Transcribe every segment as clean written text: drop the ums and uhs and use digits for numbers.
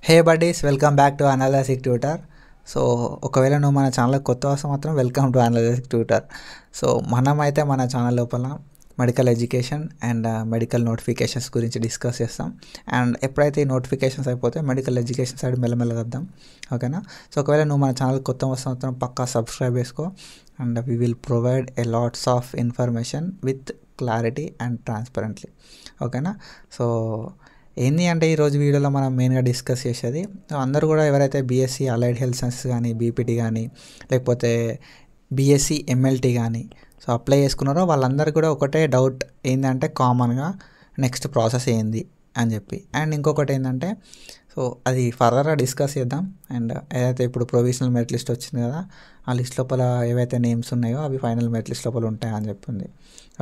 Hey buddies, welcome back to Analysic Tutor. So ఒకవేళ నువ్వు మన ఛానల్ కొత్త వస్తే మాత్రం welcome to Analysic Tutor. So మనమైతే మన ఛానల్ లోపల medical education and medical notifications గురించి డిస్కస్ చేస్తాం. అండ్ ఎప్పుడైతే ఈ నోటిఫికేషన్స్ అయిపోతే మెడికల్ ఎడ్యుకేషన్ సైడ్ మెల్లమెల్లగా వద్దాం, ఓకేనా. సో ఒకవేళ నువ్వు మన ఛానల్ కొత్త వస్తే మాత్రం పక్కా సబ్స్క్రైబ్ చేసుకో. And we will provide a lots of information with clarity and transparently, ఓకేనా. సో ఏంది అంటే ఈరోజు వీడియోలో మనం మెయిన్గా డిస్కస్ చేసేది, అందరూ కూడా ఎవరైతే బీఎస్సీ అలైడ్ హెల్త్ సైన్సెస్ కానీ, బీపీటీ కానీ, లేకపోతే బీఎస్సీ ఎంఎల్టీ కానీ సో అప్లై చేసుకున్నారో వాళ్ళందరూ కూడా ఒకటే డౌట్ ఏంటంటే కామన్గా నెక్స్ట్ ప్రాసెస్ ఏంది అని చెప్పి. అండ్ ఇంకొకటి ఏంటంటే సో అది ఫర్దర్గా డిస్కస్ చేద్దాం. అండ్ ఏదైతే ఇప్పుడు ప్రొవిజనల్ మెరిట్ లిస్ట్ వచ్చింది కదా, ఆ లిస్ట్ లోపల ఏవైతే నేమ్స్ ఉన్నాయో అవి ఫైనల్ మెరిట్ లిస్ట్ లోపల ఉంటాయని చెప్పింది,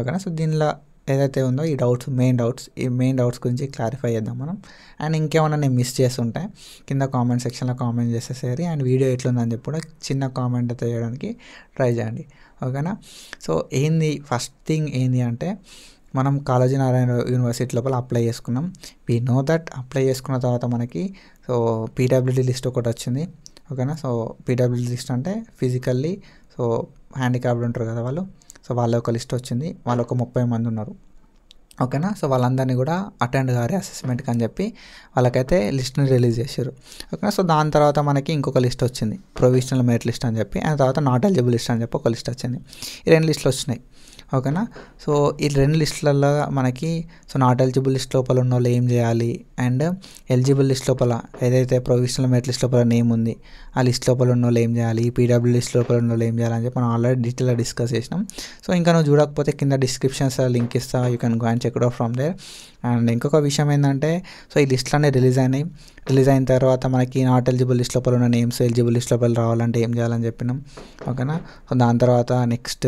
ఓకేనా. సో దీనిలో ఏదైతే ఉందో ఈ డౌట్స్ మెయిన్ డౌట్స్ గురించి క్లారిఫై చేద్దాం మనం. అండ్ ఇంకేమైనా నేను మిస్ చేస్తుంటే కింద కామెంట్ సెక్షన్లో కామెంట్ చేసేసేది. అండ్ వీడియో ఎట్లుందని చెప్పి కూడా చిన్న కామెంట్ అయితే చేయడానికి ట్రై చేయండి, ఓకేనా. సో ఫస్ట్ థింగ్ ఏంది అంటే మనం కాళోజీ నారాయణ యూనివర్సిటీ లోపల అప్లై చేసుకున్నాం. వీ నో దట్ అప్లై చేసుకున్న తర్వాత మనకి సో పీడబ్ల్యూడీ లిస్ట్ ఒకటి వచ్చింది, ఓకేనా. సో పీడబ్ల్యూడీ లిస్ట్ అంటే ఫిజికల్లీ సో హ్యాండిక్యాప్డ్ ఉంటారు కదా వాళ్ళు, సో వాళ్ళ ఒక లిస్ట్ వచ్చింది. వాళ్ళు ఒక 30 మంది ఉన్నారు, ఓకేనా. సో వాళ్ళందరినీ కూడా అటెండ్ కావాలి అసెస్మెంట్కి అని చెప్పి వాళ్ళకైతే లిస్ట్ని రిలీజ్ చేశారు, ఓకేనా. సో దాని తర్వాత మనకి ఇంకొక లిస్ట్ వచ్చింది, ప్రొవిజనల్ మెరిట్ లిస్ట్ అని చెప్పి. అండ్ తర్వాత నాట్ ఎలిజిబుల్ లిస్ట్ అని చెప్పి ఒక లిస్ట్ వచ్చింది. ఈ 2 లిస్టులు వచ్చినాయి, ఓకేనా. సో ఈ 2 లిస్టులలో మనకి సో నాట్ ఎలిజిబుల్ లిస్ట్ లోపల ఉన్న వాళ్ళు ఏం చేయాలి, అండ్ ఎలిజిబుల్ లిస్ట్ లోపల ఏదైతే ప్రొవిజనల్ మెరిట్ లిస్ట్ లోపల నేమ్ ఉంది ఆ లిస్ట్ లోపల ఉన్న వాళ్ళు ఏం చేయాలి, ఈ పీడబ్ల్యూ లిస్ట్ లోపల ఉన్న వాళ్ళు ఏం చేయాలని చెప్పి మనం ఆల్రెడీ డీటెయిల్గా డిస్కస్ చేసినాం. సో ఇంకా నువ్వు చూడకపోతే కింద డిస్క్రిప్షన్స్ లింక్ ఇస్తా, you can go and check it out from there. And ఇంకొక విషయం ఏంటంటే సో ఈ లిస్టులన్నీ రిలీజ్ అయిన తర్వాత మనకి నాట్ ఎలిజిబుల్ లిస్ట్ లోపల ఉన్న నేమ్స్ ఎలిజిబుల్ లిస్ట్ లోపల రావాలంటే ఏం చేయాలని చెప్పినాం, ఓకేనా. సో దాని తర్వాత నెక్స్ట్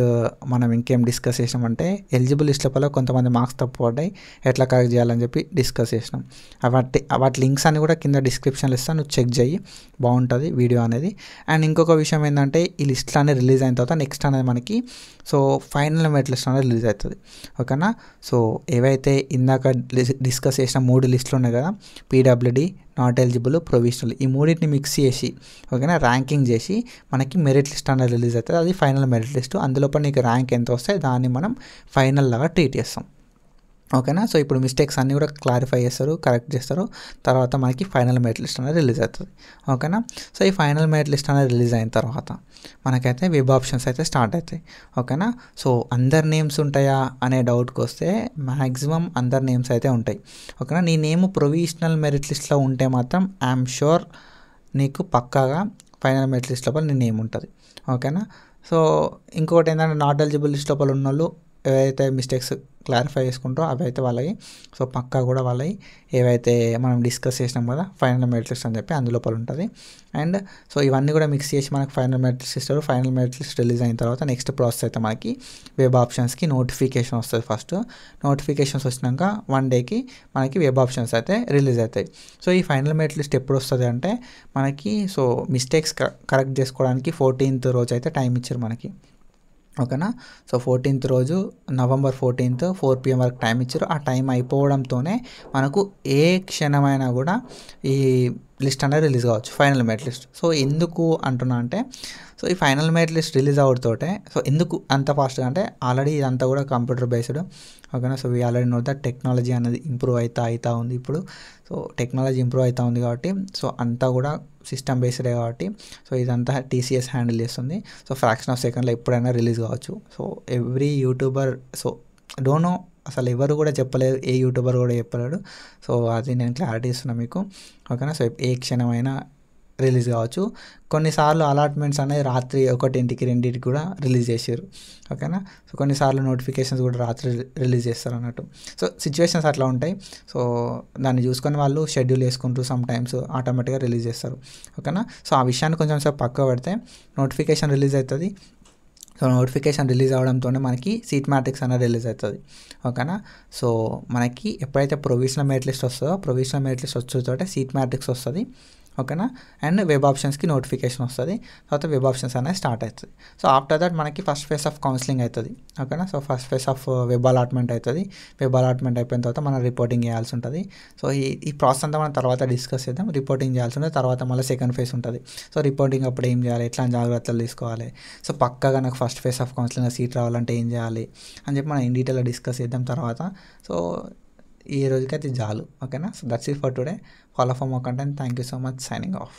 మనం ఇంకేం డిస్కస్ చేసినామంటే ఎలిజిబుల్ లిస్ట్ లోపల కొంతమంది మార్క్స్ తప్పు పడ్డాయి, ఎట్లా కరెక్ట్ చేయాలని చెప్పి డిస్కస్ చేసినాం. వాటి లింక్స్ అన్ని కూడా కింద డిస్క్రిప్షన్లో ఇస్తాను, నువ్వు చెక్ చేయి, బాగుంటుంది వీడియో అనేది. అండ్ ఇంకొక విషయం ఏంటంటే ఈ లిస్టులు అనేది రిలీజ్ అయిన తర్వాత నెక్స్ట్ అనేది మనకి సో ఫైనల్ మెరిట్ లిస్ట్ అనేది రిలీజ్ అవుతుంది, ఓకేనా. సో ఏవైతే ఇందాక డిస్కస్ చేసిన 3 లిస్టులు ఉన్నాయి కదా, పీడబ్ల్యూడీ, నాట్ ఎలిజిబుల్, ప్రొవిజనల్, ఈ 3ని మిక్స్ చేసి ఓకేనా ర్యాంకింగ్ చేసి మనకి మెరిట్ లిస్ట్ అనేది రిలీజ్ అవుతుంది. అది ఫైనల్ మెరిట్ లిస్ట్. అందులోపల నీకు ర్యాంక్ ఎంత వస్తే దాన్ని మనం ఫైనల్ లాగా ట్రీట్ చేస్తాం, ఓకేనా. సో ఇప్పుడు మిస్టేక్స్ అన్నీ కూడా క్లారిఫై చేస్తారు, కరెక్ట్ చేస్తారు. తర్వాత మనకి ఫైనల్ మెరిట్ లిస్ట్ అనేది రిలీజ్ అవుతుంది, ఓకేనా. సో ఈ ఫైనల్ మెరిట్ లిస్ట్ అనేది రిలీజ్ అయిన తర్వాత మనకైతే వెబ్ ఆప్షన్స్ అయితే స్టార్ట్ అవుతాయి, ఓకేనా. సో అందరి నేమ్స్ ఉంటాయా అనే డౌట్కి వస్తే మ్యాక్సిమం అందరి నేమ్స్ అయితే ఉంటాయి, ఓకేనా. నీ నేమ్ ప్రొవిజనల్ మెరిట్ లిస్ట్లో ఉంటే మాత్రం ఐఎమ్ షూర్ నీకు పక్కాగా ఫైనల్ మెరిట్ లిస్ట్ లోపల నీ నేమ్ ఉంటుంది, ఓకేనా. సో ఇంకొకటి ఏంటంటే నాట్ ఎలిజిబుల్ లిస్ట్ లోపల ఉన్న వాళ్ళు ఏవైతే మిస్టేక్స్ క్లారిఫై చేసుకుంటారో అవి అయితే వాళ్ళవి సో పక్కా కూడా వాళ్ళవి ఏవైతే మనం డిస్కస్ చేసినాం కదా ఫైనల్ మెరిట్ లిస్ట్ అని చెప్పి అందులోపల ఉంటుంది. అండ్ సో ఇవన్నీ కూడా మిక్స్ చేసి మనకు ఫైనల్ మెరిట్ లిస్ట్ ఇస్తారు. ఫైనల్ మెరిట్ లిస్ట్ రిలీజ్ అయిన తర్వాత నెక్స్ట్ ప్రాసెస్ అయితే మనకి వెబ్ ఆప్షన్స్కి నోటిఫికేషన్ వస్తుంది. ఫస్ట్ నోటిఫికేషన్స్ వచ్చినాక 1 డేకి మనకి వెబ్ ఆప్షన్స్ అయితే రిలీజ్ అవుతాయి. సో ఈ ఫైనల్ మెరిట్ లిస్ట్ ఎప్పుడు వస్తుంది అంటే మనకి సో మిస్టేక్స్ కరెక్ట్ చేసుకోవడానికి 14th రోజు అయితే టైం ఇచ్చారు మనకి, ఓకేనా. సో 14th రోజు November 14th 4 PM వరకు టైం ఇచ్చారు. ఆ టైం అయిపోవడంతోనే మనకు ఏ క్షణమైనా కూడా ఈ లిస్ట్ అనేది రిలీజ్ కావచ్చు, ఫైనల్ మెరిట్ లిస్ట్. సో ఎందుకు అంటున్నా అంటే సో ఈ ఫైనల్ మెరిట్ లిస్ట్ రిలీజ్ అవడంతోటే సో ఎందుకు అంత ఫాస్ట్గా అంటే ఆల్రెడీ ఇదంతా కూడా కంప్యూటర్ బేస్డ్, ఓకేనా. So we already know that technology అనేది ఇంప్రూవ్ అవుతా ఉంది ఇప్పుడు. సో టెక్నాలజీ ఇంప్రూవ్ అవుతా ఉంది కాబట్టి సో అంతా కూడా సిస్టమ్ బేస్డే కాబట్టి సో ఇదంతా టీసీఎస్ హ్యాండిల్ చేస్తుంది. సో ఫ్రాక్షన్ ఆఫ్ సెకండ్లో ఎప్పుడైనా రిలీజ్ కావచ్చు. So every YouTuber so don't know అసలు ఎవరు కూడా చెప్పలేదు, ఏ యూట్యూబర్ కూడా చెప్పలేడు. సో అది నేను క్లారిటీ ఇస్తున్నాను మీకు, ఓకేనా. సో ఏ క్షణమైనా రిలీజ్ కావచ్చు. కొన్నిసార్లు అలాట్మెంట్స్ అనేది రాత్రి 1ంటికి 2ంటికి కూడా రిలీజ్ చేశారు, ఓకేనా. సో కొన్నిసార్లు నోటిఫికేషన్స్ కూడా రాత్రి రిలీజ్ చేస్తారు అన్నట్టు. సో సిచ్యువేషన్స్ అట్లా ఉంటాయి. సో దాన్ని చూసుకొని వాళ్ళు షెడ్యూల్ చేసుకుంటూ సమ్ టైమ్స్ ఆటోమేటిక్గా రిలీజ్ చేస్తారు, ఓకేనా. సో ఆ విషయాన్ని కొంచెం సేపు పక్క పెడితే నోటిఫికేషన్ రిలీజ్ అవుతుంది. సో నోటిఫికేషన్ రిలీజ్ అవడంతోనే మనకి సీట్ మ్యాట్రిక్స్ అనేది రిలీజ్ అవుతుంది, ఓకేనా. సో మనకి ఎప్పుడైతే ప్రొవిజనల్ మెరిట్ లిస్ట్ వస్తుందో ప్రొవిజనల్ మెరిట్ లిస్ట్ వచ్చేతోటే సీట్ మ్యాట్రిక్స్ వస్తుంది, ఓకేనా. అండ్ వెబ్ ఆప్షన్స్కి నోటిఫికేషన్ వస్తుంది, తర్వాత వెబ్ ఆప్షన్స్ అనేది స్టార్ట్ అవుతుంది. సో ఆఫ్టర్ దట్ మనకి ఫస్ట్ ఫేజ్ ఆఫ్ కౌన్సిలింగ్ అవుతుంది, ఓకేనా. So first phase of web allotment అవుతుంది. వెబ్ అలాట్మెంట్ అయిపోయిన తర్వాత మనం రిపోర్టింగ్ చేయాల్సి ఉంటుంది. సో ఈ ప్రాసెస్ అంతా మనం తర్వాత డిస్కస్ చేద్దాం. రిపోర్టింగ్ చేయాల్సి ఉంటుంది, తర్వాత మళ్ళీ సెకండ్ ఫేజ్ ఉంటుంది. సో రిపోర్టింగ్ అప్పుడు ఏం చేయాలి, ఎట్లా జాగ్రత్తలు తీసుకోవాలి, సో పక్కాగా నాకు first phase of counselling seat రావాలంటే ఏం చేయాలి అని చెప్పి మనం ఇన్ డీటెయిల్గా డిస్కస్ చేద్దాం తర్వాత. సో ఈ రోజుకైతే చాలు, ఓకేనా. So that's it for today. Follow for more content. Thank you so much. Signing off.